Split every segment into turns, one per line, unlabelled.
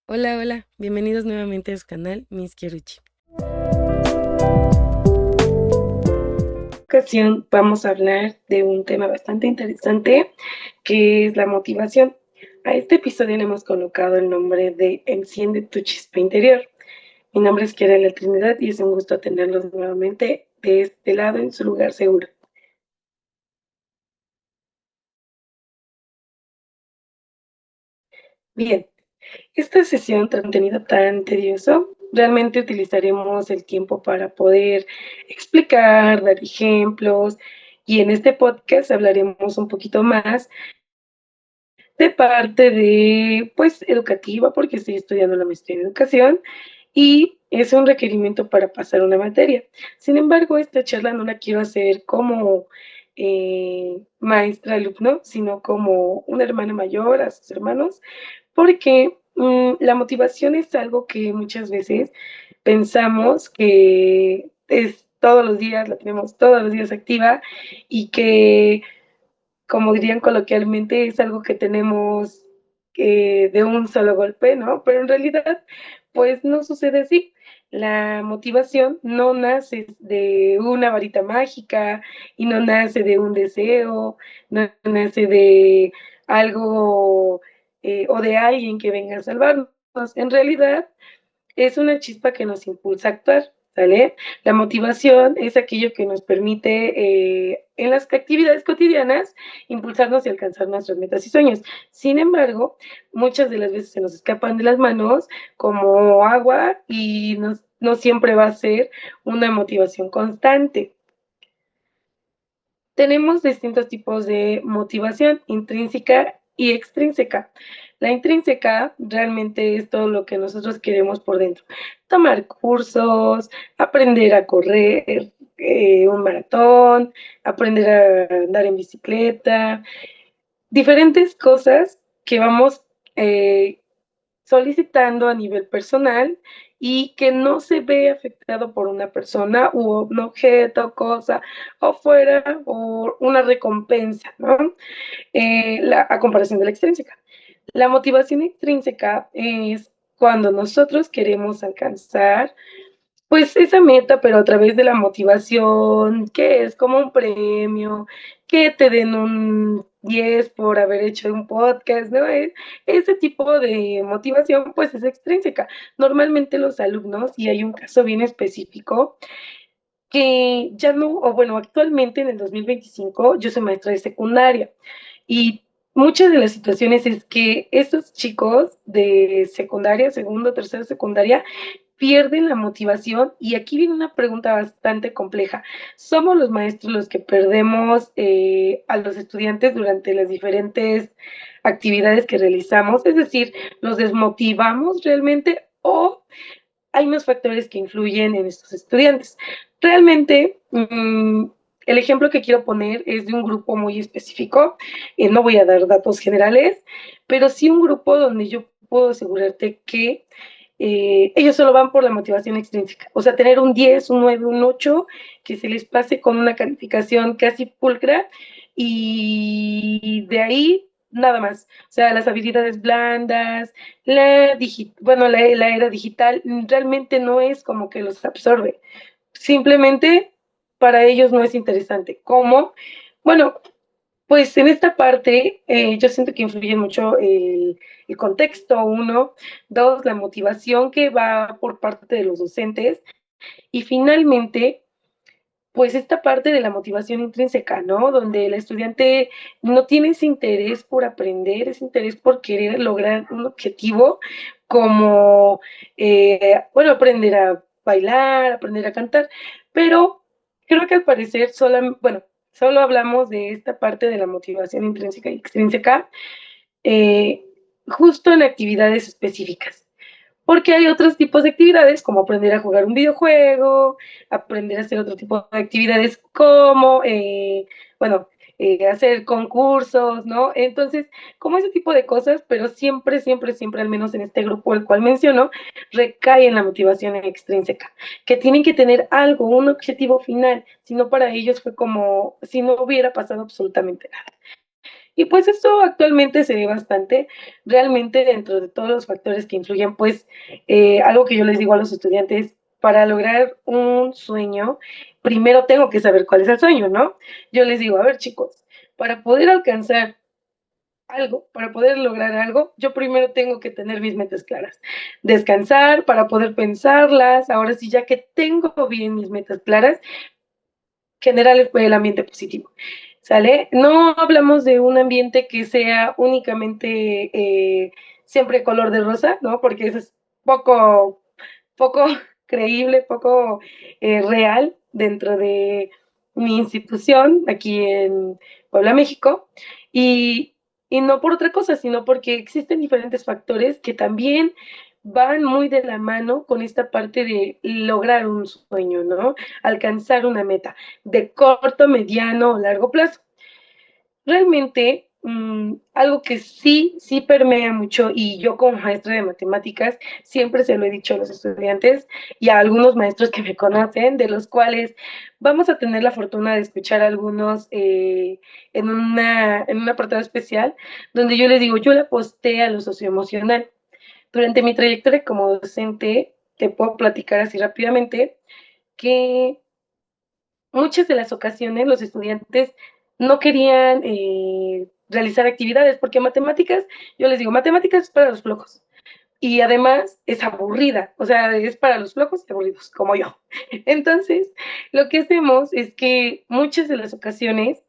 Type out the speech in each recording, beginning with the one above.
Hola, hola, bienvenidos nuevamente a su canal Miss Kieruchi. Ocasión vamos a hablar de un tema bastante interesante que es la motivación. A este episodio le hemos colocado el nombre de Enciende tu chispa interior. Mi nombre es Kiara La Trinidad y es un gusto tenerlos nuevamente de este lado en su lugar seguro. Bien, esta sesión tan contenido tan tedioso, realmente utilizaremos el tiempo para poder explicar, dar ejemplos y en este podcast hablaremos un poquito más de parte de, pues, educativa, porque estoy estudiando la maestría en educación y es un requerimiento para pasar una materia. Sin embargo, esta charla no la quiero hacer como maestra-alumno, sino como una hermana mayor a sus hermanos, porque la motivación es algo que muchas veces pensamos que es todos los días, la tenemos todos los días activa y que como dirían coloquialmente, es algo que tenemos de un solo golpe, ¿no? Pero en realidad, pues no sucede así. La motivación no nace de una varita mágica y no nace de un deseo, no nace de algo o de alguien que venga a salvarnos. En realidad, es una chispa que nos impulsa a actuar, ¿sale? La motivación es aquello que nos permite en las actividades cotidianas impulsarnos y alcanzar nuestras metas y sueños. Sin embargo, muchas de las veces se nos escapan de las manos como agua y no siempre va a ser una motivación constante. Tenemos distintos tipos de motivación intrínseca y extrínseca. La intrínseca realmente es todo lo que nosotros queremos por dentro. Tomar cursos, aprender a correr un maratón, aprender a andar en bicicleta, diferentes cosas que vamos eh, solicitando a nivel personal y que no se ve afectado por una persona u un objeto, cosa, o fuera, o una recompensa, ¿no? A comparación de la extrínseca. La motivación extrínseca es cuando nosotros queremos alcanzar pues esa meta, pero a través de la motivación, que es como un premio, que te den un 10 por haber hecho un podcast, ¿no? Ese tipo de motivación, pues es extrínseca. Normalmente los alumnos, y hay un caso bien específico, que ya no, o bueno, actualmente en el 2025 yo soy maestra de secundaria y muchas de las situaciones es que estos chicos de secundaria, segundo, tercero, secundaria, pierden la motivación y aquí viene una pregunta bastante compleja. ¿Somos los maestros los que perdemos a los estudiantes durante las diferentes actividades que realizamos? Es decir, ¿los desmotivamos realmente o hay más factores que influyen en estos estudiantes? Realmente, el ejemplo que quiero poner es de un grupo muy específico, no voy a dar datos generales, pero sí un grupo donde yo puedo asegurarte que ellos solo van por la motivación extrínseca, o sea, tener un 10, un 9, un 8, que se les pase con una calificación casi pulcra y de ahí nada más, o sea, las habilidades blandas, la era digital realmente no es como que los absorbe, simplemente para ellos no es interesante. ¿Cómo? Bueno, pues en esta parte yo siento que influye mucho el contexto, uno, dos, la motivación que va por parte de los docentes y finalmente, pues esta parte de la motivación intrínseca, ¿no? Donde el estudiante no tiene ese interés por aprender, ese interés por querer lograr un objetivo como, bueno, aprender a bailar, aprender a cantar, pero creo que al parecer bueno, solo hablamos de esta parte de la motivación intrínseca y extrínseca eh, justo en actividades específicas. Porque hay otros tipos de actividades, como aprender a jugar un videojuego, aprender a hacer otro tipo de actividades como, bueno, hacer concursos, ¿no? Entonces, como ese tipo de cosas, pero siempre, siempre, siempre, al menos en este grupo el cual menciono, recae en la motivación extrínseca, que tienen que tener algo, un objetivo final, si no para ellos fue como si no hubiera pasado absolutamente nada. Y pues esto actualmente se ve bastante, realmente dentro de todos los factores que influyen, pues algo que yo les digo a los estudiantes, para lograr un sueño, primero tengo que saber cuál es el sueño, ¿no? Yo les digo, a ver chicos, para poder alcanzar algo, para poder lograr algo, yo primero tengo que tener mis metas claras. Descansar para poder pensarlas. Ahora sí, ya que tengo bien mis metas claras, generar el ambiente positivo. ¿Sale? No hablamos de un ambiente que sea únicamente siempre color de rosa, ¿no? Porque eso es poco creíble, poco real dentro de mi institución aquí en Puebla, México. Y, y no por otra cosa, sino porque existen diferentes factores que también van muy de la mano con esta parte de lograr un sueño, ¿no? Alcanzar una meta de corto, mediano o largo plazo. Realmente, algo que sí permea mucho, y yo como maestra de matemáticas siempre se lo he dicho a los estudiantes y a algunos maestros que me conocen, de los cuales vamos a tener la fortuna de escuchar a algunos en un apartado especial, donde yo les digo, yo le aposté a lo socioemocional. Durante mi trayectoria como docente, te puedo platicar así rápidamente que muchas de las ocasiones los estudiantes no querían realizar actividades, porque matemáticas, yo les digo, matemáticas es para los flojos. Y además es aburrida, o sea, es para los flojos y aburridos, como yo. Entonces, lo que hacemos es que muchas de las ocasiones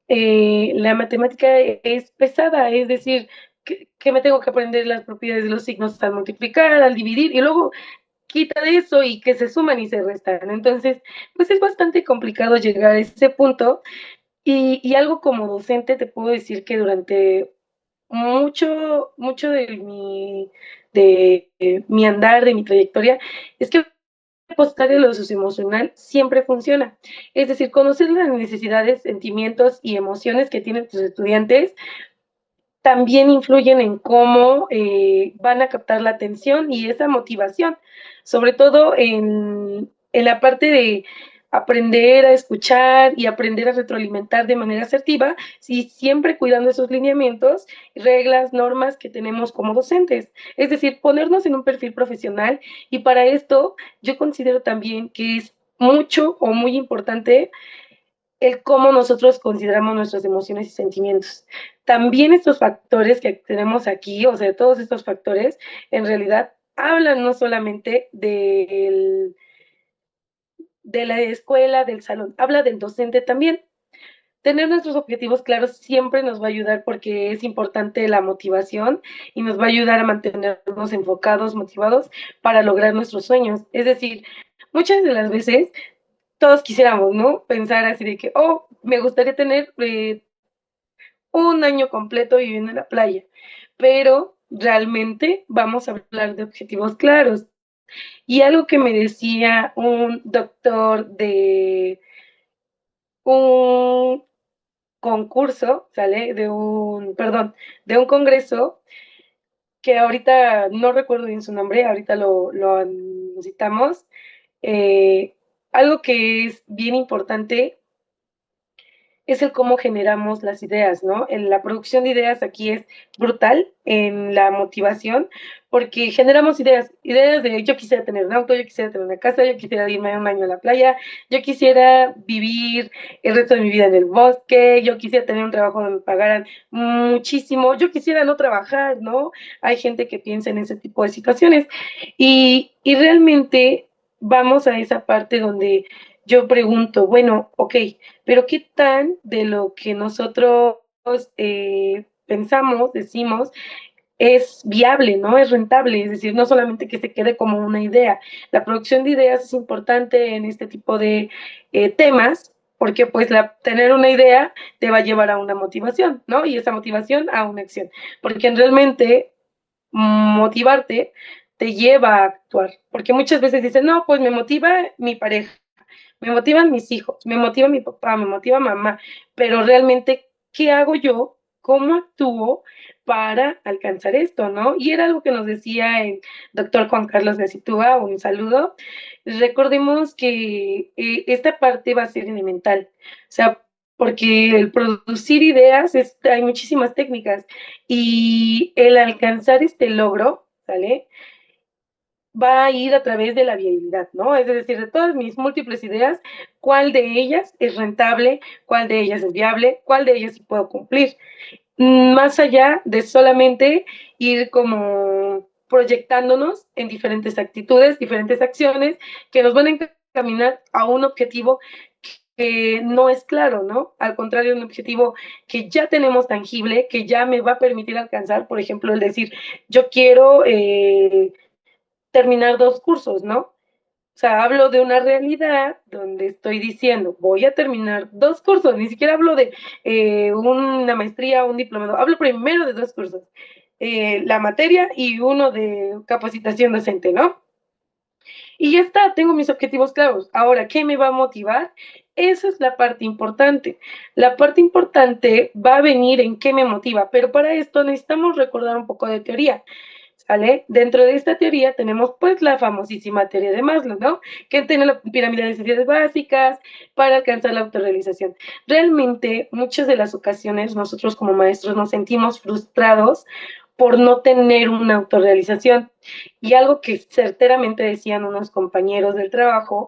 la matemática es pesada, es decir, que me tengo que aprender las propiedades de los signos al multiplicar, al dividir, y luego quita de eso y que se suman y se restan. Entonces, pues es bastante complicado llegar a ese punto y algo como docente te puedo decir que durante mucho de mi andar, de mi trayectoria, es que apostar en lo socioemocional siempre funciona. Es decir, conocer las necesidades, sentimientos y emociones que tienen tus estudiantes también influyen en cómo van a captar la atención y esa motivación, sobre todo en la parte de aprender a escuchar y aprender a retroalimentar de manera asertiva, y siempre cuidando esos lineamientos, reglas, normas que tenemos como docentes. Es decir, ponernos en un perfil profesional y para esto yo considero también que es mucho o muy importante el cómo nosotros consideramos nuestras emociones y sentimientos. También estos factores que tenemos aquí, o sea, todos estos factores, en realidad hablan no solamente de la escuela, del salón, habla del docente también. Tener nuestros objetivos claros siempre nos va a ayudar porque es importante la motivación y nos va a ayudar a mantenernos enfocados, motivados para lograr nuestros sueños. Es decir, muchas de las veces todos quisiéramos, ¿no? Pensar así de que, oh, me gustaría tener un año completo viviendo en la playa, pero realmente vamos a hablar de objetivos claros. Y algo que me decía un doctor de un concurso, ¿sale? Perdón, de un congreso, que ahorita no recuerdo bien su nombre, ahorita lo citamos. Eh, Algo que es bien importante es el cómo generamos las ideas, ¿no? En la producción de ideas aquí es brutal en la motivación, porque generamos ideas de yo quisiera tener un auto, yo quisiera tener una casa, yo quisiera irme un año a la playa, yo quisiera vivir el resto de mi vida en el bosque, yo quisiera tener un trabajo donde me pagaran muchísimo, yo quisiera no trabajar, ¿no? Hay gente que piensa en ese tipo de situaciones y realmente vamos a esa parte donde yo pregunto, bueno, ok, pero ¿qué tan de lo que nosotros pensamos, decimos, es viable, ¿no? Es rentable, es decir, no solamente que se quede como una idea. La producción de ideas es importante en este tipo de temas porque pues tener una idea te va a llevar a una motivación, ¿no? Y esa motivación a una acción, porque realmente motivarte te lleva a actuar, porque muchas veces dicen, no, pues me motiva mi pareja, me motivan mis hijos, me motiva mi papá, me motiva mamá, pero realmente, ¿qué hago yo? ¿Cómo actúo para alcanzar esto, no? Y era algo que nos decía el doctor Juan Carlos Gacitúa, un saludo. Recordemos que esta parte va a ser elemental, o sea, porque el producir ideas hay muchísimas técnicas y el alcanzar este logro, ¿sale? Va a ir a través de la viabilidad, ¿no? Es decir, de todas mis múltiples ideas, ¿cuál de ellas es rentable? ¿Cuál de ellas es viable? ¿Cuál de ellas sí puedo cumplir? Más allá de solamente ir como proyectándonos en diferentes actitudes, diferentes acciones que nos van a encaminar a un objetivo que no es claro, ¿no? Al contrario, un objetivo que ya tenemos tangible, que ya me va a permitir alcanzar, por ejemplo, el decir, yo quiero terminar dos cursos, ¿no? O sea, hablo de una realidad donde estoy diciendo, voy a terminar dos cursos, ni siquiera hablo de una maestría o un diplomado, hablo primero de dos cursos, la materia y uno de capacitación docente, ¿no? Y ya está, tengo mis objetivos claros. Ahora, ¿qué me va a motivar? Esa es la parte importante. La parte importante va a venir en qué me motiva, pero para esto necesitamos recordar un poco de teoría. ¿Sale? Dentro de esta teoría tenemos pues la famosísima teoría de Maslow, ¿no? Que tiene la pirámide de necesidades básicas para alcanzar la autorrealización. Realmente, muchas de las ocasiones nosotros como maestros nos sentimos frustrados por no tener una autorrealización. Y algo que certeramente decían unos compañeros del trabajo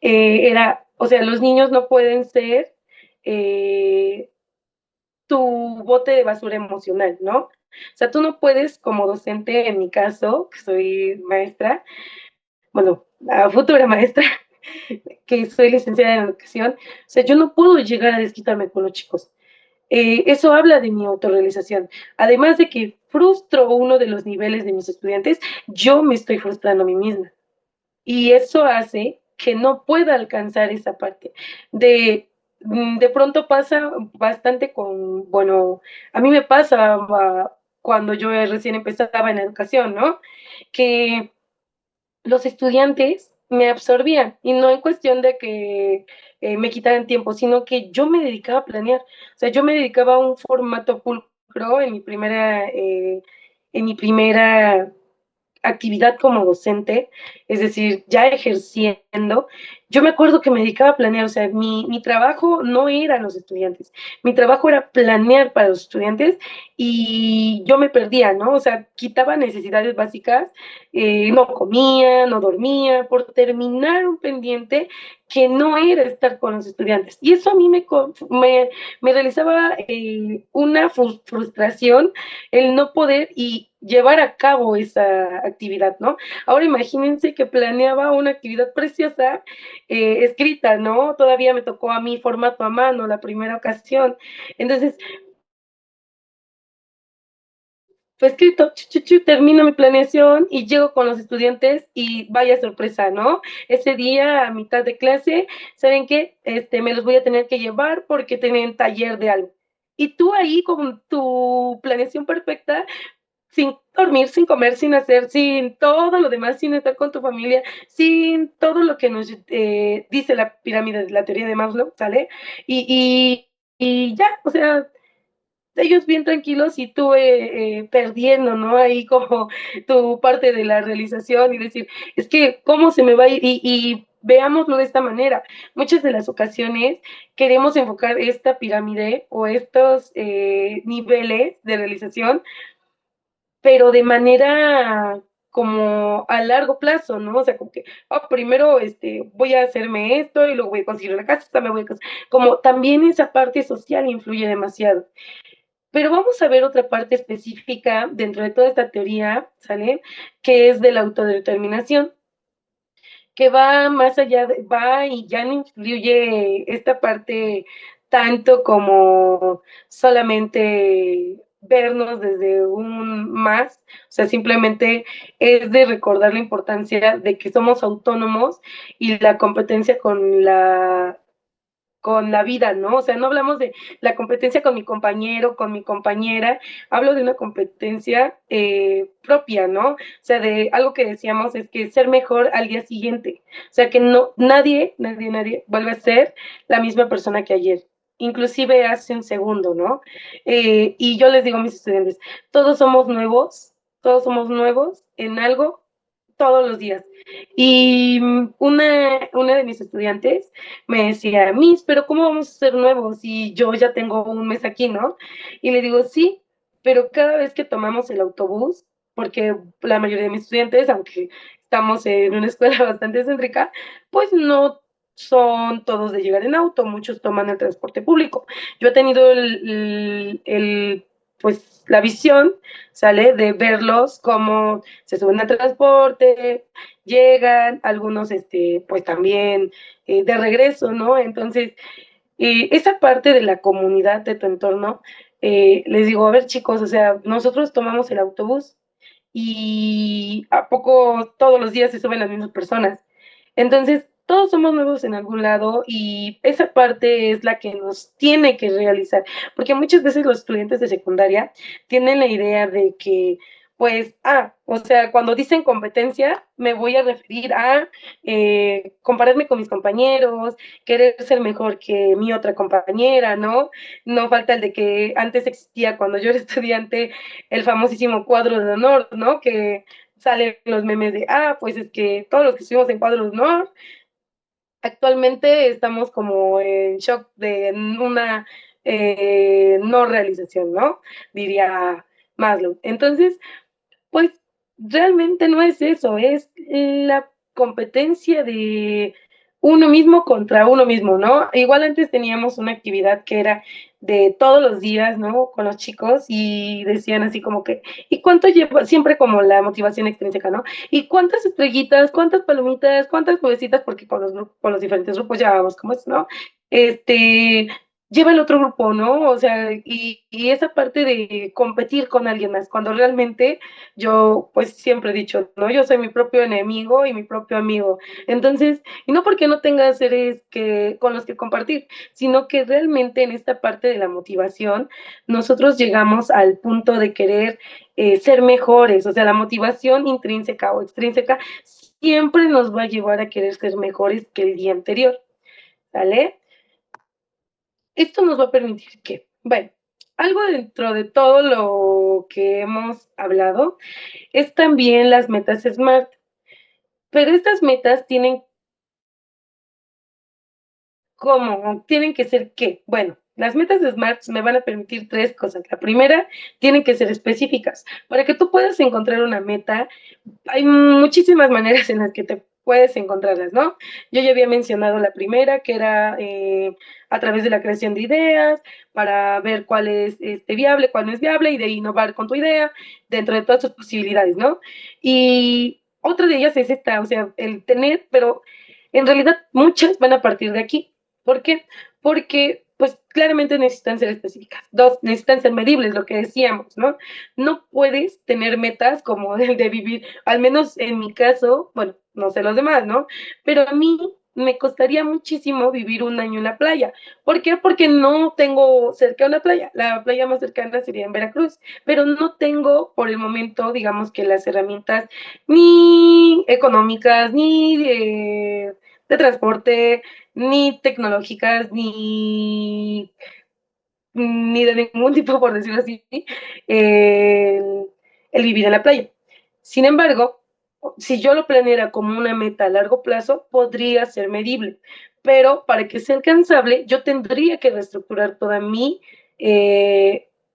era, o sea, los niños no pueden ser eh, tu bote de basura emocional, ¿no? O sea, tú no puedes, como docente, en mi caso, que soy maestra, bueno, la futura maestra, que soy licenciada en educación, o sea, yo no puedo llegar a desquitarme con los chicos. Eso habla de mi autorrealización. Además de que frustro uno de los niveles de mis estudiantes, yo me estoy frustrando a mí misma. Y eso hace que no pueda alcanzar esa parte. De pronto pasa bastante con, bueno, a mí me pasaba cuando yo recién empezaba en educación, ¿no? Que los estudiantes me absorbían y no en cuestión de que me quitaran tiempo, sino que yo me dedicaba a planear. O sea, yo me dedicaba a un formato pulcro en mi primera actividad como docente, es decir, ya ejerciendo, yo me acuerdo que me dedicaba a planear, o sea, mi trabajo no eran los estudiantes, mi trabajo era planear para los estudiantes y yo me perdía, ¿no? O sea, quitaba necesidades básicas, no comía, no dormía, por terminar un pendiente que no era estar con los estudiantes. Y eso a mí me realizaba una frustración el no poder y llevar a cabo esa actividad, ¿no? Ahora imagínense que planeaba una actividad preciosa escrita, ¿no? Todavía me tocó a mí formato a mano la primera ocasión. Entonces, fue escrito, termino mi planeación y llego con los estudiantes y vaya sorpresa, ¿no? Ese día a mitad de clase, ¿saben qué? Me los voy a tener que llevar porque tienen taller de algo. Y tú ahí con tu planeación perfecta, sin dormir, sin comer, sin hacer, sin todo lo demás, sin estar con tu familia, sin todo lo que nos dice la pirámide, la teoría de Maslow, ¿sale? Y ya, o sea, ellos bien tranquilos y tú perdiendo, ¿no? Ahí como tu parte de la realización y decir, es que, ¿cómo se me va a ir? Y veámoslo de esta manera. Muchas de las ocasiones queremos enfocar esta pirámide o estos niveles de realización pero de manera como a largo plazo, ¿no? O sea, como que, primero voy a hacerme esto y luego voy a conseguir la casa, me voy a casar. Como también esa parte social influye demasiado. Pero vamos a ver otra parte específica dentro de toda esta teoría, ¿sale? Que es de la autodeterminación, que va más allá, va y ya no influye esta parte tanto como solamente vernos desde un más, o sea, simplemente es de recordar la importancia de que somos autónomos y la competencia con la vida, ¿no? O sea, no hablamos de la competencia con mi compañero, con mi compañera, hablo de una competencia propia, ¿no? O sea, de algo que decíamos es que ser mejor al día siguiente, o sea, que no, nadie vuelve a ser la misma persona que ayer, inclusive hace un segundo, ¿no? Y yo les digo a mis estudiantes, todos somos nuevos en algo todos los días. Y una de mis estudiantes me decía, Miss, pero ¿cómo vamos a ser nuevos si yo ya tengo un mes aquí, no? Y le digo, sí, pero cada vez que tomamos el autobús, porque la mayoría de mis estudiantes, aunque estamos en una escuela bastante céntrica, pues no son todos de llegar en auto, muchos toman el transporte público. Yo he tenido pues la visión, ¿sale? De verlos cómo se suben al transporte, llegan, algunos, pues también de regreso, ¿no? Entonces, esa parte de la comunidad de tu entorno, les digo, a ver chicos, o sea, nosotros tomamos el autobús y a poco todos los días se suben las mismas personas. Entonces, todos somos nuevos en algún lado y esa parte es la que nos tiene que realizar, porque muchas veces los estudiantes de secundaria tienen la idea de que, pues, o sea, cuando dicen competencia, me voy a referir a compararme con mis compañeros, querer ser mejor que mi otra compañera, ¿no? No falta el de que antes existía cuando yo era estudiante el famosísimo cuadro de honor, ¿no? Que salen los memes de, pues es que todos los que estuvimos en cuadro de honor, actualmente estamos como en shock de una no realización, ¿no? Diría Maslow. Entonces, pues realmente no es eso, es la competencia de uno mismo contra uno mismo, ¿no? Igual antes teníamos una actividad que era de todos los días, ¿no? Con los chicos y decían así como que, ¿y cuánto lleva? Siempre como la motivación extrínseca, ¿no? ¿Y cuántas estrellitas, cuántas palomitas, cuántas nubecitas? Porque con los diferentes grupos llevábamos como es, ¿no? Este, lleva el otro grupo, ¿no? O sea, y esa parte de competir con alguien más, cuando realmente yo pues siempre he dicho, ¿no? Yo soy mi propio enemigo y mi propio amigo. Entonces, y no porque no tenga seres con los que compartir, sino que realmente en esta parte de la motivación, nosotros llegamos al punto de querer ser mejores, o sea, la motivación intrínseca o extrínseca siempre nos va a llevar a querer ser mejores que el día anterior, ¿vale? Esto nos va a permitir que, bueno, algo dentro de todo lo que hemos hablado es también las metas SMART, pero estas metas tienen ¿cómo? ¿Tienen que ser qué? Bueno, las metas de SMART me van a permitir tres cosas. La primera, tienen que ser específicas. Para que tú puedas encontrar una meta, hay muchísimas maneras en las que te puedes encontrarlas, ¿no? Yo ya había mencionado la primera, que era a través de la creación de ideas, para ver cuál es viable, cuál no es viable, y de innovar con tu idea dentro de todas tus posibilidades, ¿no? Y otra de ellas es esta, o sea, el tener, pero en realidad muchas van a partir de aquí. ¿Por qué? Porque pues claramente necesitan ser específicas. Dos, necesitan ser medibles, lo que decíamos, ¿no? No puedes tener metas como el de vivir, al menos en mi caso, bueno, no sé los demás, ¿no? Pero a mí me costaría muchísimo vivir un año en la playa. ¿Por qué? Porque no tengo cerca una playa. La playa más cercana sería en Veracruz, pero no tengo por el momento, digamos que las herramientas ni económicas, ni de transporte, ni tecnológicas, ni de ningún tipo, por decirlo así, el vivir en la playa. Sin embargo, si yo lo planeara como una meta a largo plazo, podría ser medible, pero para que sea alcanzable, yo tendría que reestructurar toda mi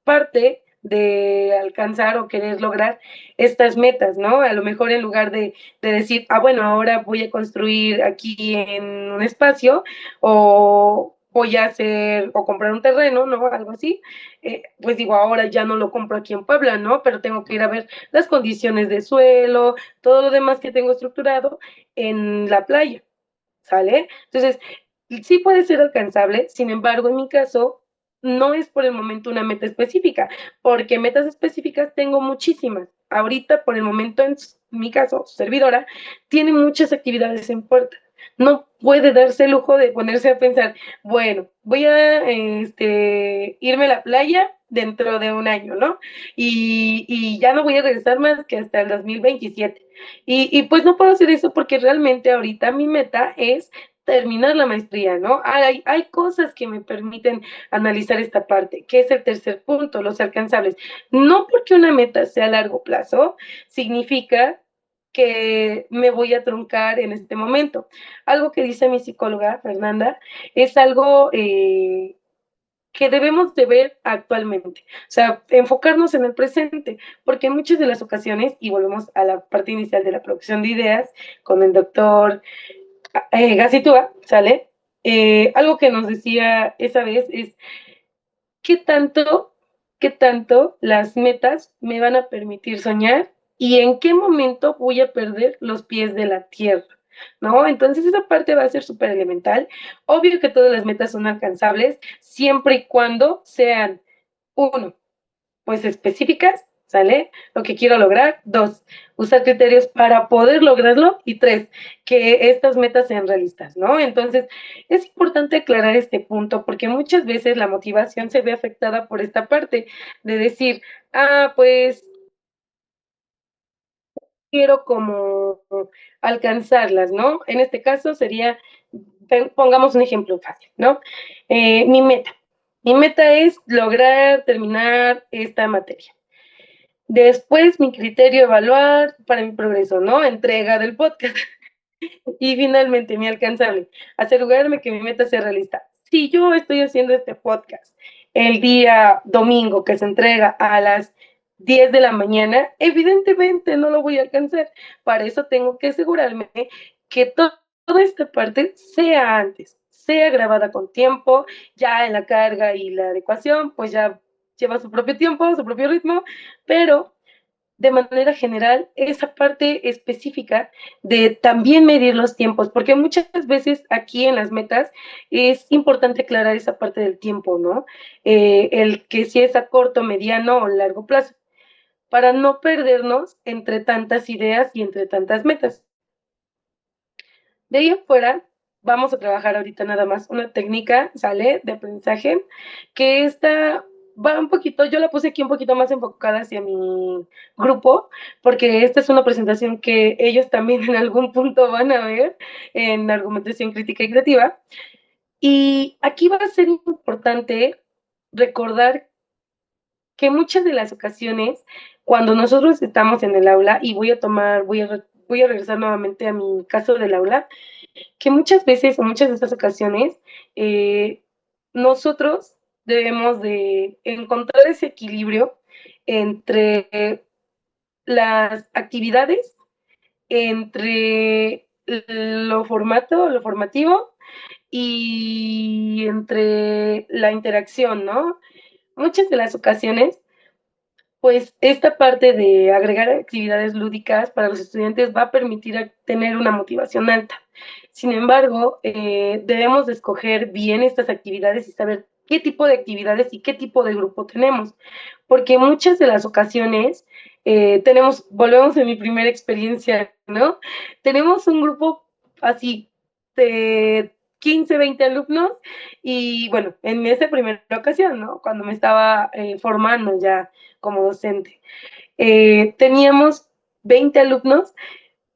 parte de alcanzar o querer lograr estas metas, ¿no? A lo mejor en lugar de decir, bueno, ahora voy a construir aquí en un espacio o voy a hacer o comprar un terreno, ¿no? Algo así, pues digo, ahora ya no lo compro aquí en Puebla, ¿no? Pero tengo que ir a ver las condiciones de suelo, todo lo demás que tengo estructurado en la playa, ¿sale? Entonces, sí puede ser alcanzable, sin embargo, en mi caso, no es por el momento una meta específica, porque metas específicas tengo muchísimas. Ahorita, por el momento, en mi caso, su servidora, tiene muchas actividades en puerta. No puede darse el lujo de ponerse a pensar, bueno, voy a irme a la playa dentro de un año, ¿no? Y ya no voy a regresar más que hasta el 2027. Y pues no puedo hacer eso porque realmente ahorita mi meta es terminar la maestría, ¿no? Hay cosas que me permiten analizar esta parte, que es el tercer punto, los alcanzables. No porque una meta sea a largo plazo, significa que me voy a truncar en este momento. Algo que dice mi psicóloga, Fernanda, es algo que debemos de ver actualmente, o sea, enfocarnos en el presente, porque en muchas de las ocasiones, y volvemos a la parte inicial de la producción de ideas con el doctor Gacitúa, ¿sale? Algo que nos decía esa vez es qué tanto, qué tanto las metas me van a permitir soñar y en qué momento voy a perder los pies de la tierra, ¿no? Entonces esa parte va a ser súper elemental. Obvio que todas las metas son alcanzables siempre y cuando sean, uno, pues específicas, ¿sale? Lo que quiero lograr. Dos, usar criterios para poder lograrlo. Y tres, que estas metas sean realistas, ¿no? Entonces, es importante aclarar este punto porque muchas veces la motivación se ve afectada por esta parte de decir, pues quiero como alcanzarlas, ¿no? En este caso sería, pongamos un ejemplo fácil, ¿no? Mi meta. Mi meta es lograr terminar esta materia. Después, mi criterio evaluar para mi progreso, ¿no? Entrega del podcast. Y finalmente, mi alcanzable, asegurarme que mi meta sea realista. Si yo estoy haciendo este podcast el día domingo que se entrega a las 10 de la mañana, evidentemente no lo voy a alcanzar. Para eso tengo que asegurarme que toda esta parte sea antes, sea grabada con tiempo, ya en la carga y la adecuación, pues ya lleva su propio tiempo, su propio ritmo, pero de manera general esa parte específica de también medir los tiempos, porque muchas veces aquí en las metas es importante aclarar esa parte del tiempo, ¿no? El que si es a corto, mediano o largo plazo, para no perdernos entre tantas ideas y entre tantas metas. De ahí afuera, vamos a trabajar ahorita nada más una técnica, ¿sale? De aprendizaje, que esta va un poquito, yo la puse aquí un poquito más enfocada hacia mi grupo, porque esta es una presentación que ellos también en algún punto van a ver en argumentación crítica y creativa. Y aquí va a ser importante recordar que muchas de las ocasiones, cuando nosotros estamos en el aula, y voy a regresar nuevamente a mi caso del aula, que muchas veces o muchas de estas ocasiones nosotros debemos de encontrar ese equilibrio entre las actividades, entre lo formativo y entre la interacción, ¿no? Muchas de las ocasiones pues esta parte de agregar actividades lúdicas para los estudiantes va a permitir tener una motivación alta. Sin embargo, debemos de escoger bien estas actividades y saber qué tipo de actividades y qué tipo de grupo tenemos, porque muchas de las ocasiones volvemos a mi primera experiencia, ¿no? Tenemos un grupo así de 15, 20 alumnos y bueno, en esa primera ocasión, ¿no? Cuando me estaba formando ya como docente. Teníamos 20 alumnos,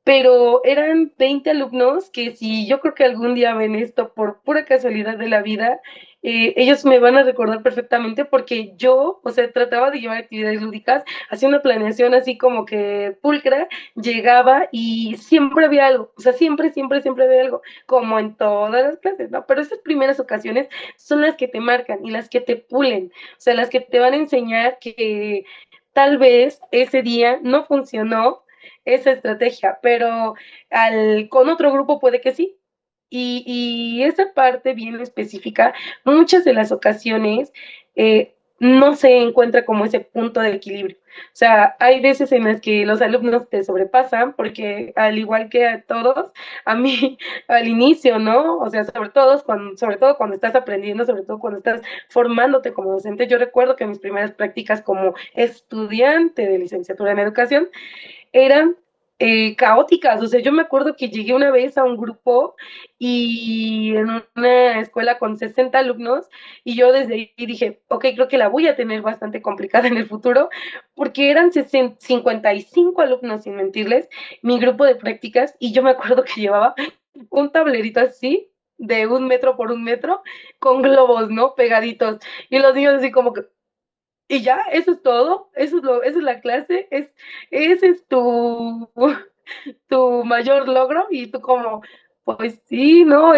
pero eran 20 alumnos que si yo creo que algún día ven esto por pura casualidad de la vida, ellos me van a recordar perfectamente porque yo, o sea, trataba de llevar actividades lúdicas, hacía una planeación así como que pulcra, llegaba y siempre había algo, o sea, siempre, siempre, siempre había algo, como en todas las clases, ¿no? Pero esas primeras ocasiones son las que te marcan y las que te pulen, o sea, las que te van a enseñar que tal vez ese día no funcionó esa estrategia, pero con otro grupo puede que sí. Y esa parte bien específica, muchas de las ocasiones no se encuentra como ese punto de equilibrio. O sea, hay veces en las que los alumnos te sobrepasan, porque al igual que a todos, a mí al inicio, ¿no? O sea, sobre todo cuando estás aprendiendo, sobre todo cuando estás formándote como docente, yo recuerdo que mis primeras prácticas como estudiante de licenciatura en educación, eran caóticas. O sea, yo me acuerdo que llegué una vez a un grupo y en una escuela con 60 alumnos y yo desde ahí dije, ok, creo que la voy a tener bastante complicada en el futuro porque eran 55 alumnos, sin mentirles, mi grupo de prácticas y yo me acuerdo que llevaba un tablerito así de 1 metro por 1 metro con globos, ¿no? Pegaditos. Y los niños así como que, y ya, eso es todo, esa es la clase, ese es tu mayor logro y tú como, pues sí, ¿no?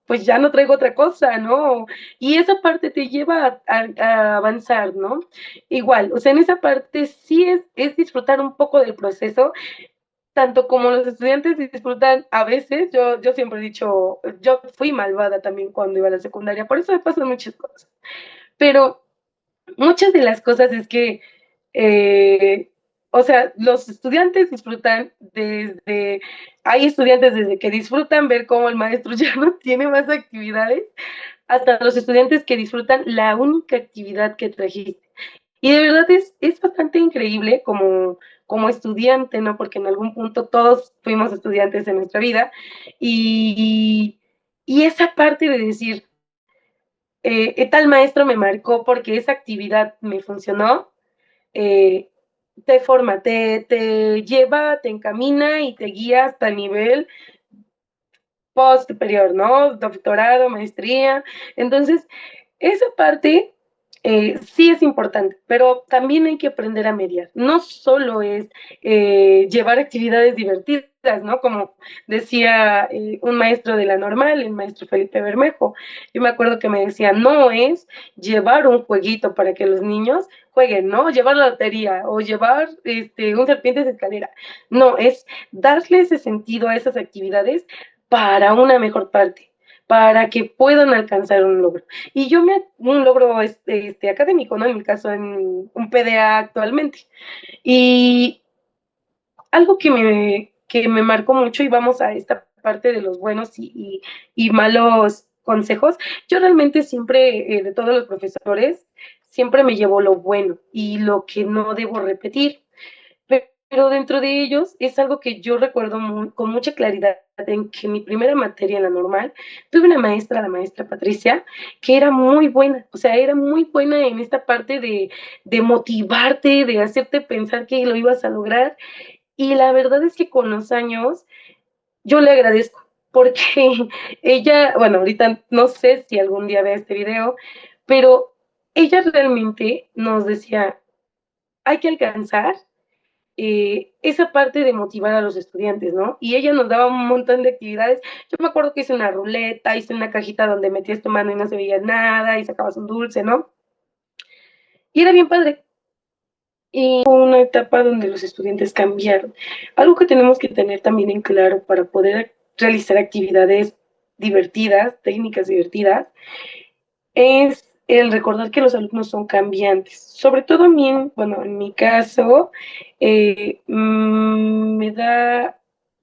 Pues ya no traigo otra cosa, ¿no? Y esa parte te lleva a avanzar, ¿no? Igual, o sea, en esa parte sí es disfrutar un poco del proceso, tanto como los estudiantes disfrutan a veces, yo siempre he dicho, yo fui malvada también cuando iba a la secundaria, por eso me pasan muchas cosas, pero muchas de las cosas es que, eh, o sea, los estudiantes disfrutan desde, hay estudiantes desde que disfrutan ver cómo el maestro ya no tiene más actividades, hasta los estudiantes que disfrutan la única actividad que trajiste. Y de verdad es bastante increíble como estudiante, ¿no? Porque en algún punto todos fuimos estudiantes en nuestra vida. Y, y esa parte de decir, tal maestro me marcó porque esa actividad me funcionó, eh, te forma, te lleva, te encamina y te guía hasta el nivel post superior, ¿no? Doctorado, maestría. Entonces, esa parte sí es importante, pero también hay que aprender a mediar. No solo es llevar actividades divertidas, ¿no? Como decía un maestro de la normal, el maestro Felipe Bermejo. Yo me acuerdo que me decía, no es llevar un jueguito para que los niños jueguen, ¿no? Llevar la lotería o llevar un serpientes de escalera. No, es darle ese sentido a esas actividades para una mejor parte, para que puedan alcanzar un logro. Y un logro académico, ¿no? En mi caso, en un PDA actualmente. Y algo que me marcó mucho, y vamos a esta parte de los buenos y malos consejos, yo realmente siempre, de todos los profesores, siempre me llevo lo bueno y lo que no debo repetir. Pero dentro de ellos es algo que yo recuerdo con mucha claridad en que mi primera materia en la normal, tuve una maestra, la maestra Patricia, que era muy buena, o sea, era muy buena en esta parte de motivarte, de hacerte pensar que lo ibas a lograr. Y la verdad es que con los años yo le agradezco, porque ella, bueno, ahorita no sé si algún día vea este video, pero ella realmente nos decía, hay que alcanzar esa parte de motivar a los estudiantes, ¿no? Y ella nos daba un montón de actividades. Yo me acuerdo que hice una ruleta, hice una cajita donde metías tu mano y no se veía nada y sacabas un dulce, ¿no? Y era bien padre. Y fue una etapa donde los estudiantes cambiaron. Algo que tenemos que tener también en claro para poder realizar actividades divertidas, técnicas divertidas, es el recordar que los alumnos son cambiantes. Sobre todo a mí, bueno, en mi caso, me da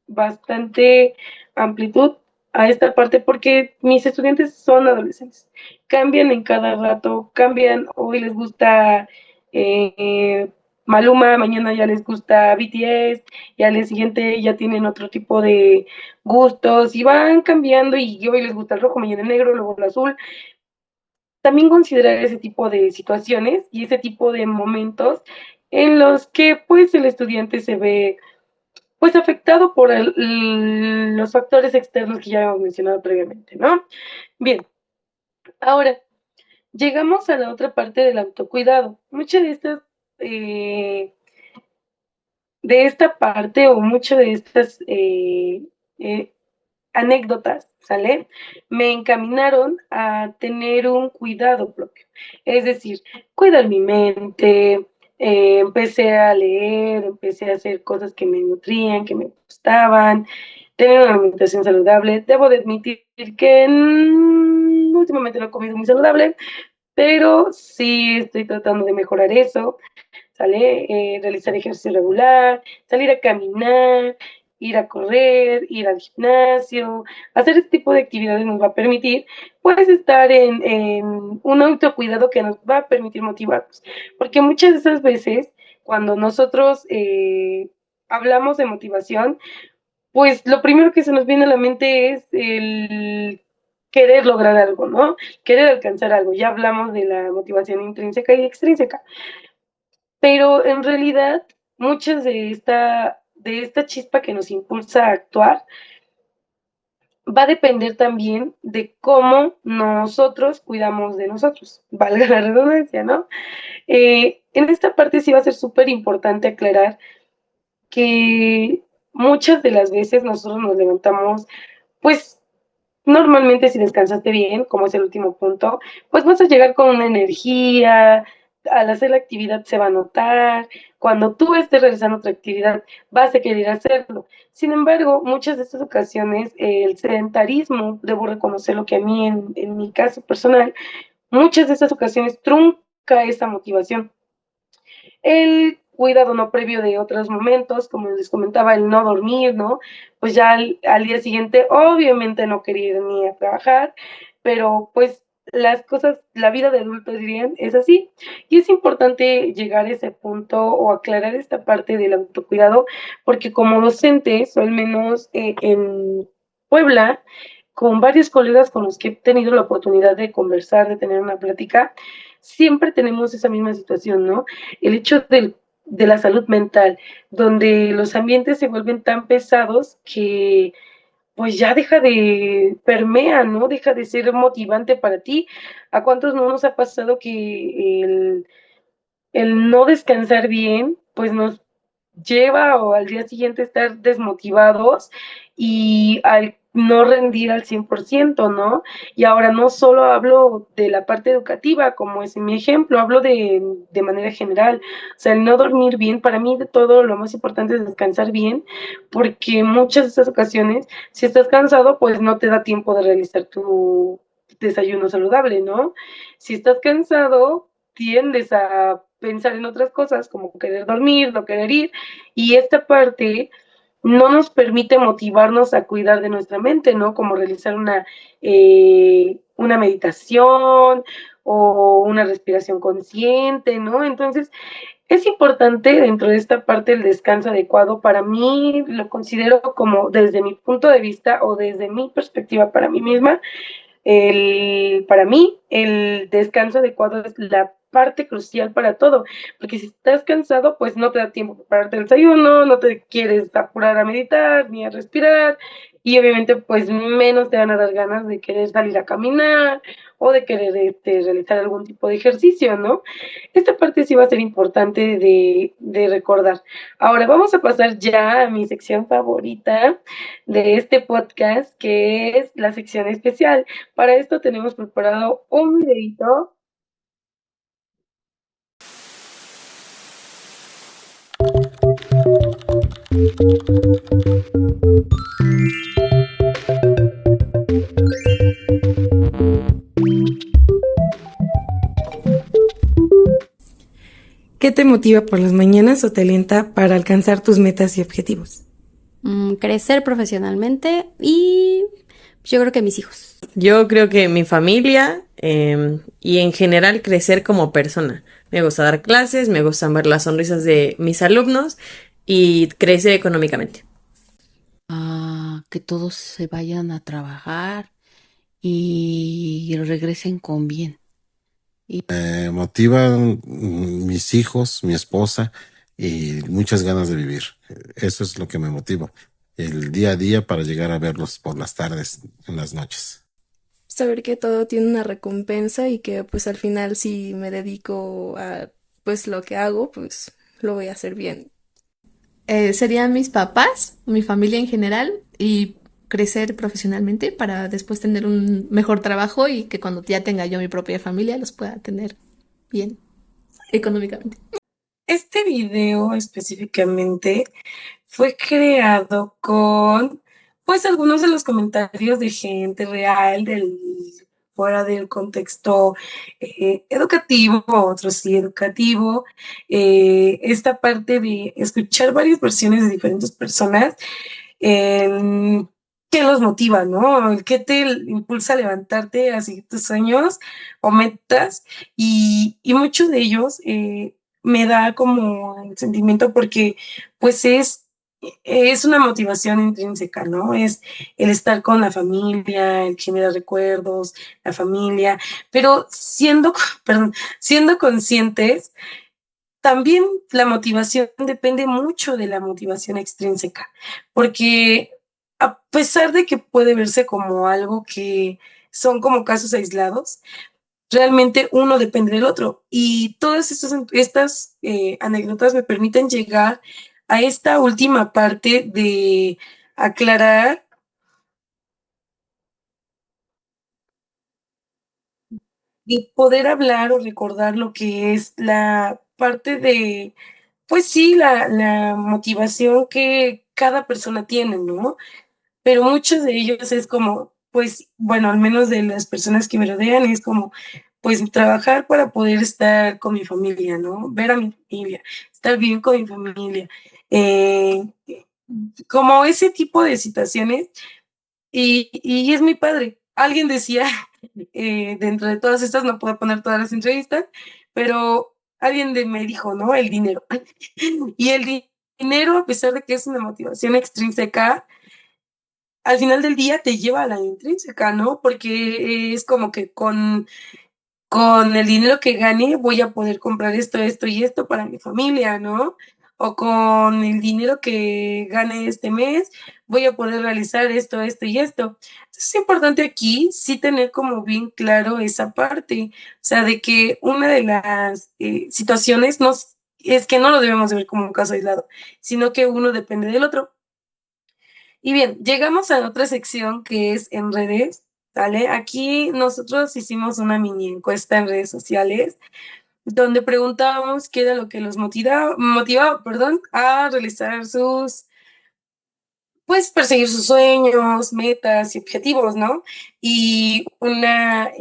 bastante amplitud a esta parte porque mis estudiantes son adolescentes. Cambian en cada rato, cambian, hoy les gusta Maluma, mañana ya les gusta BTS y al día siguiente ya tienen otro tipo de gustos y van cambiando y hoy les gusta el rojo, mañana el negro, luego el azul. También considerar ese tipo de situaciones y ese tipo de momentos en los que pues el estudiante se ve pues afectado por los factores externos que ya hemos mencionado previamente, ¿no? Bien, ahora llegamos a la otra parte del autocuidado. Muchas eh, de esta parte o muchas de estas eh, anécdotas, ¿sale? Me encaminaron a tener un cuidado propio. Es decir, cuidar mi mente, empecé a leer, empecé a hacer cosas que me nutrían, que me gustaban, tener una alimentación saludable. Debo de admitir que últimamente no he comido muy saludable, pero sí estoy tratando de mejorar eso. ¿Sale? Realizar ejercicio regular, salir a caminar, ir a correr, ir al gimnasio, hacer este tipo de actividades nos va a permitir, pues, estar en un autocuidado que nos va a permitir motivarnos. Porque muchas de esas veces, cuando nosotros hablamos de motivación, pues lo primero que se nos viene a la mente es el querer lograr algo, ¿no? Querer alcanzar algo. Ya hablamos de la motivación intrínseca y extrínseca. Pero en realidad, muchas de esta chispa que nos impulsa a actuar va a depender también de cómo nosotros cuidamos de nosotros, valga la redundancia, ¿no? En esta parte sí va a ser súper importante aclarar que muchas de las veces nosotros nos levantamos, pues, normalmente si descansaste bien, como es el último punto, pues vas a llegar con una energía, al hacer la actividad se va a notar, cuando tú estés realizando otra actividad vas a querer hacerlo. Sin embargo, muchas de estas ocasiones el sedentarismo, debo reconocerlo que a mí en mi caso personal, muchas de estas ocasiones trunca esa motivación. El cuidado no previo de otros momentos, como les comentaba, el no dormir, ¿no? Pues ya al día siguiente, obviamente no quería ir ni a trabajar, pero pues las cosas, la vida de adulto dirían, es así. Y es importante llegar a ese punto o aclarar esta parte del autocuidado, porque como docentes, o al menos en Puebla, con varios colegas con los que he tenido la oportunidad de conversar, de tener una plática, siempre tenemos esa misma situación, ¿no? El hecho de la salud mental, donde los ambientes se vuelven tan pesados que pues ya deja de permea, ¿no? Deja de ser motivante para ti. ¿A cuántos no nos ha pasado que el no descansar bien, pues nos lleva o al día siguiente estar desmotivados y al no rendir al 100%, ¿no? Y ahora no solo hablo de la parte educativa, como es mi ejemplo, hablo de manera general. O sea, el no dormir bien, para mí de todo lo más importante es descansar bien, porque muchas de estas ocasiones, si estás cansado, pues no te da tiempo de realizar tu desayuno saludable, ¿no? Si estás cansado, tiendes a pensar en otras cosas como querer dormir, no querer ir, y esta parte no nos permite motivarnos a cuidar de nuestra mente, ¿no? Como realizar una meditación o una respiración consciente, ¿no? Entonces, es importante dentro de esta parte el descanso adecuado. Para mí lo considero como desde mi punto de vista o desde mi perspectiva para mí misma, para mí, el descanso adecuado es la parte crucial para todo, porque si estás cansado, pues no te da tiempo para prepararte el desayuno, no te quieres apurar a meditar ni a respirar, y obviamente, pues menos te van a dar ganas de querer salir a caminar o de querer realizar algún tipo de ejercicio, ¿no? Esta parte sí va a ser importante de recordar. Ahora vamos a pasar ya a mi sección favorita de este podcast, que es la sección especial. Para esto tenemos preparado un videito. ¿Qué te motiva por las mañanas o te alienta para alcanzar tus metas y objetivos?
Crecer profesionalmente y yo creo que mis hijos.
Yo creo que mi familia y en general crecer como persona. Me gusta dar clases, me gustan ver las sonrisas de mis alumnos y crecer económicamente.
Que todos se vayan a trabajar y regresen con bien.
Motivan mis hijos, mi esposa y muchas ganas de vivir. Eso es lo que me motiva. El día a día para llegar a verlos por las tardes, en las noches.
Saber que todo tiene una recompensa y que pues al final si me dedico a pues lo que hago, pues lo voy a hacer bien.
Serían mis papás, mi familia en general y crecer profesionalmente para después tener un mejor trabajo y que cuando ya tenga yo mi propia familia los pueda tener bien económicamente.
Este video específicamente fue creado con, pues, algunos de los comentarios de gente real, fuera del contexto educativo, otros sí educativo. Esta parte de escuchar varias versiones de diferentes personas, el qué los motiva, ¿no? El qué te impulsa a levantarte a seguir tus sueños o metas. Y muchos de ellos me da como el sentimiento porque pues es una motivación intrínseca, ¿no? Es el estar con la familia, el generar recuerdos, la familia, pero perdón, siendo conscientes, también la motivación depende mucho de la motivación extrínseca, porque a pesar de que puede verse como algo que son como casos aislados, realmente uno depende del otro. Y todas estas anécdotas me permiten llegar a esta última parte de aclarar y poder hablar o recordar lo que es la parte de, pues sí, la motivación que cada persona tiene, ¿no? Pero muchos de ellos es como, pues, bueno, al menos de las personas que me rodean, es como, pues, trabajar para poder estar con mi familia, ¿no? Ver a mi familia, estar bien con mi familia. Eh, como ese tipo de situaciones, y es mi padre. Alguien decía, dentro de todas estas, no puedo poner todas las entrevistas, pero me dijo, ¿no? El dinero. Y el dinero, a pesar de que es una motivación extrínseca, al final del día te lleva a la intrínseca, ¿no? Porque es como que con el dinero que gane voy a poder comprar esto, esto y esto para mi familia, ¿no? O con el dinero que gane este mes voy a poder realizar esto, esto y esto. Entonces es importante aquí sí tener como bien claro esa parte, o sea, de que una de las situaciones es que no lo debemos de ver como un caso aislado, sino que uno depende del otro. Y bien, llegamos a otra sección que es en redes, ¿vale? Aquí nosotros hicimos una mini encuesta en redes sociales donde preguntábamos qué era lo que los motivaba, perdón, a realizar pues perseguir sus sueños, metas y objetivos, ¿no? Y una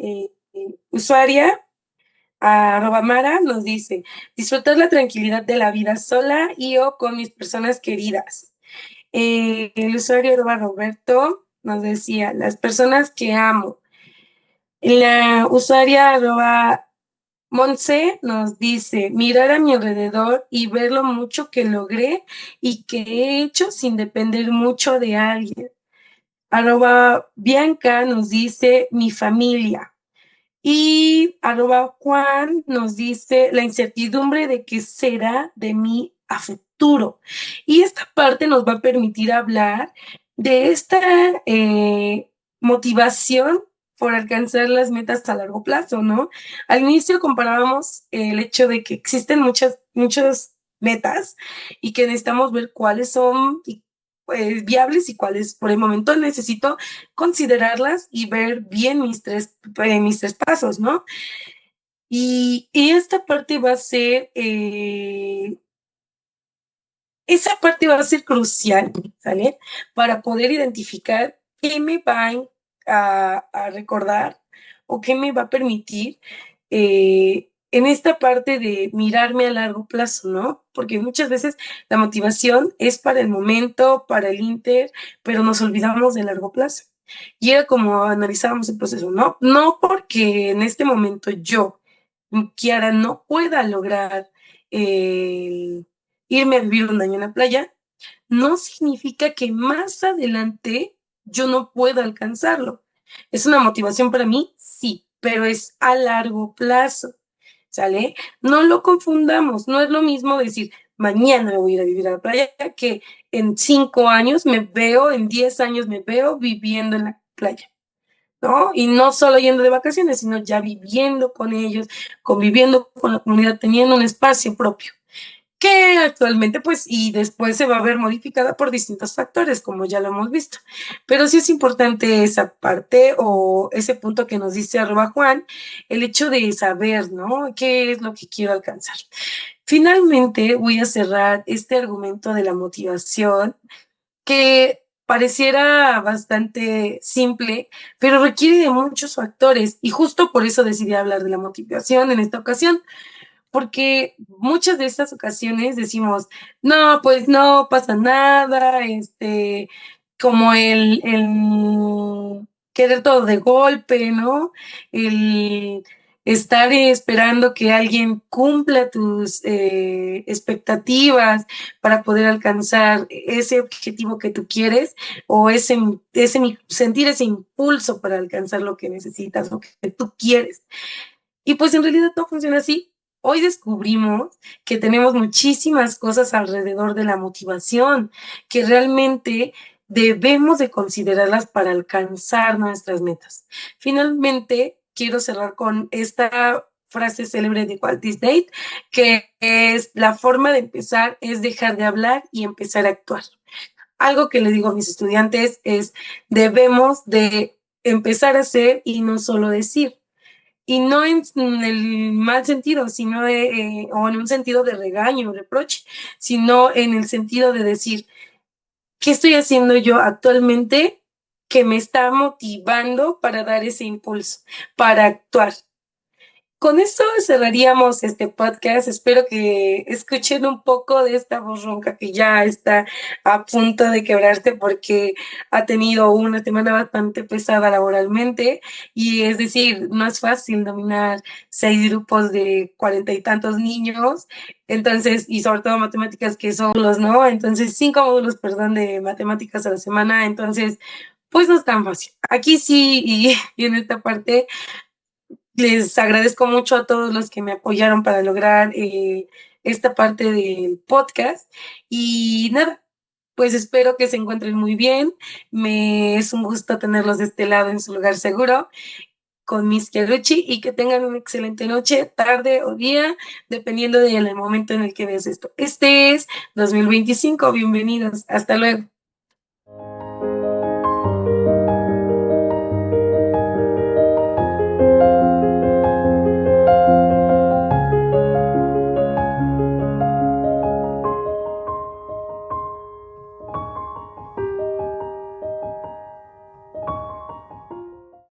usuaria, @Mara, nos dice, disfrutar la tranquilidad de la vida sola y o con mis personas queridas. El usuario Roberto nos decía, las personas que amo. La usuaria Monse nos dice, mirar a mi alrededor y ver lo mucho que logré y que he hecho sin depender mucho de alguien. @Bianca nos dice, mi familia. Y @Juan nos dice la incertidumbre de qué será de mí a futuro. Y esta parte nos va a permitir hablar de esta motivación por alcanzar las metas a largo plazo, ¿no? Al inicio comparábamos el hecho de que existen muchas metas y que necesitamos ver cuáles son pues, viables y cuáles por el momento necesito considerarlas y ver bien mis tres pasos, ¿no? Y esta parte va a ser, esa parte va a ser crucial, ¿sale? Para poder identificar qué me va a recordar o qué me va a permitir en esta parte de mirarme a largo plazo, ¿no? Porque muchas veces la motivación es para el momento, para el inter, pero nos olvidamos de largo plazo. Y era como analizábamos el proceso, ¿no? No porque en este momento yo, Kiara, no pueda lograr irme a vivir un año en la playa, no significa que más adelante yo no pueda alcanzarlo. ¿Es una motivación para mí? Sí, pero es a largo plazo, ¿sale? No lo confundamos, no es lo mismo decir, mañana me voy a ir a vivir a la playa, que en 5 años me veo, en 10 años me veo viviendo en la playa, ¿no? Y no solo yendo de vacaciones, sino ya viviendo con ellos, conviviendo con la comunidad, teniendo un espacio propio que actualmente pues y después se va a ver modificada por distintos factores, como ya lo hemos visto. Pero sí es importante esa parte o ese punto que nos dice @Juan, el hecho de saber, ¿no? ¿Qué es lo que quiero alcanzar? Finalmente voy a cerrar este argumento de la motivación que pareciera bastante simple, pero requiere de muchos factores y justo por eso decidí hablar de la motivación en esta ocasión, porque muchas de estas ocasiones decimos, no, pues no pasa nada, como el querer todo de golpe, ¿no? El estar esperando que alguien cumpla tus expectativas para poder alcanzar ese objetivo que tú quieres o sentir ese impulso para alcanzar lo que necesitas, lo que tú quieres. Y pues en realidad no funciona así. Hoy descubrimos que tenemos muchísimas cosas alrededor de la motivación, que realmente debemos de considerarlas para alcanzar nuestras metas. Finalmente, quiero cerrar con esta frase célebre de Walt Disney, que es la forma de empezar es dejar de hablar y empezar a actuar. Algo que le digo a mis estudiantes es, debemos de empezar a hacer y no solo decir. Y no en el mal sentido, sino o en un sentido de regaño, reproche, sino en el sentido de decir, ¿qué estoy haciendo yo actualmente que me está motivando para dar ese impulso, para actuar? Con esto cerraríamos este podcast. Espero que escuchen un poco de esta voz ronca que ya está a punto de quebrarse porque ha tenido una semana bastante pesada laboralmente y es decir, no es fácil dominar 6 grupos de 40 y tantos niños, entonces, y sobre todo matemáticas que son los, ¿no? Entonces, 5 módulos, perdón, de matemáticas a la semana, entonces, pues no es tan fácil. Aquí sí, y en esta parte les agradezco mucho a todos los que me apoyaron para lograr esta parte del podcast. Y nada, pues espero que se encuentren muy bien. Es un gusto tenerlos de este lado en su lugar seguro con Miss Chiarucci y que tengan una excelente noche, tarde o día, dependiendo del momento en el que veas esto. Este es 2025. Bienvenidos. Hasta luego.